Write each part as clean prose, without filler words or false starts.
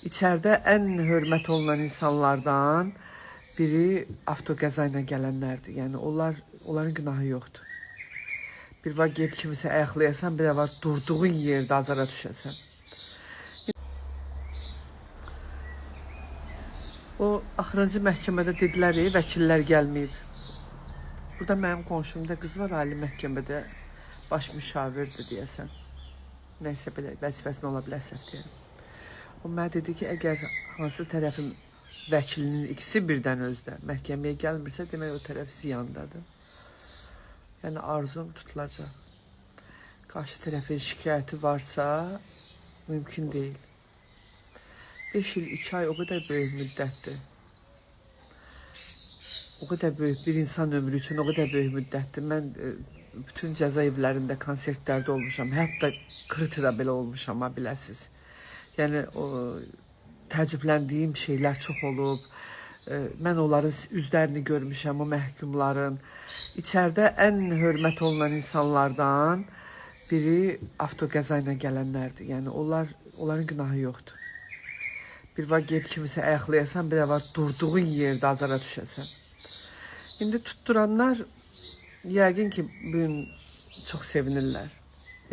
İçeride en hörmət olunan insanlardan biri avtoqəza ilə gələnlərdir. Yəni onların günahı yoxdur. Bir var gelib kimisə ayaqlayasan, bir də var durduğun yerdə azara düşəsən. O axırıncı məhkəmədə dedilər, vəkillər gəlməyib. Burada mənim qonşumda qız var, ali məhkəmədə baş müşavirdir deyəsən. Nəysə belə vəzifəsində ola bilər, səhv deyirəm. O mənə dedi ki, əgər hansı tərəfin vəkilinin ikisi birdən özdə məhkəməyə gəlmirsə, demək o tərəf ziyandadır. Yəni arzum tutulacaq. Qarşı tərəfin şikayəti varsa, mümkün deyil. 5 il, 2 ay o qədər böyük müddətdir. O qədər böyük bir insan ömrü üçün o qədər böyük müddətdir. Mən bütün cəza evlərində, konsertlərdə olmuşam. Hətta Kritika belə olmuşam, biləsiniz. Yəni təəccübləndiyim şeylər çox olub. Mən onların üzlərini görmüşəm, o məhkumların. İçəridə ən hörmət olunan insanlardan biri avtoqəza ilə gələnlərdir. Yəni onların günahı yoxdur. Bir var gelib kimisə ayaqlayasan, bir də var durduğun yerdə azara düşəsən. İndi tutturanlar yəqin ki bugün çox sevinirlər.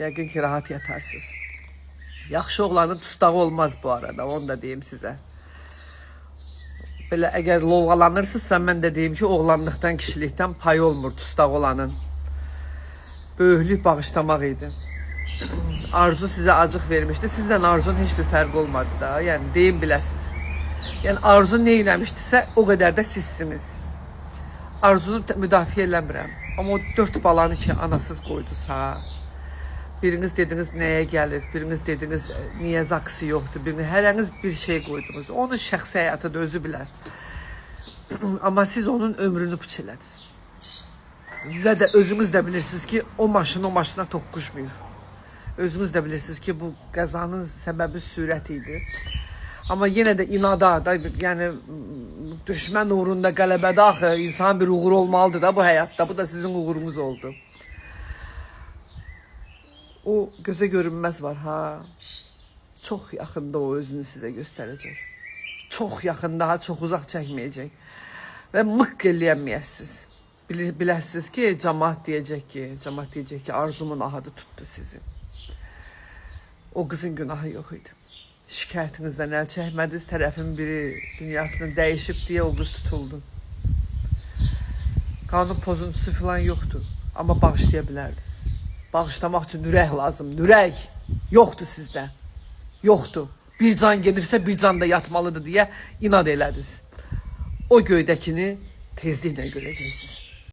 Yəqin ki rahat yatarsınız. Yaxşı oğlanın tustağı olmaz bu arada, onu da deyim sizə. Belə əgər lovğalanırsınızsa, mən də deyim ki, oğlanlıqdan, kişilikdən payı olmur tustaq olanın. Böyüklük bağışlamaq idi. Arzu sizə acıq vermişdi, sizdən Arzunun heç bir fərqi olmadı da, yəni deyim biləsiniz. Yəni Arzu nə eləmişdisə, o qədər də sizsiniz. Arzunu müdafiə eləmirəm, amma o 4 balanı ki anasız qoydunuz ha. Biriniz dediniz nəyə gəlir, biriniz dediniz niyə zakısı yoxdur, hərəniz bir şey qoydunuz. Onun şəxsi həyatı da özü bilər. Amma siz onun ömrünü puç elədiniz. Və də özünüz də bilirsiniz ki, o maşına toqquşmuyur. Özünüz də bilirsiniz ki, bu qəzanın səbəbi sürət idi. Amma yenə də inada da, yəni düşmən uğrunda qələbədə axı insan bir uğur olmalıdır da bu həyatda. Bu da sizin uğurunuz oldu. O gözə görünməz var ha. Çox yaxında o özünü sizə göstərəcək. Çox yaxında, çox uzaq çəkməyəcək. Və mıqq eləyəməyəsiniz. Biləsiniz ki, cəmaət deyəcək ki, Arzumun ahadı tutdu sizi. O qızın günahı yox idi. Şikayətinizdən əl çəkmədiniz, tərəfin biri dünyasını dəyişib deyə o qız tutuldu. Qanun pozuntusu falan yoxdur, amma bağışlaya bilərdiniz. Bağışlamaq üçün ürək lazımdır, ürək yoxdur sizdə, yoxdur. Bir can gedirsə bir can da yatmalıdır deyə inad elədiniz. O göydəkini tezliklə görəcəksiniz.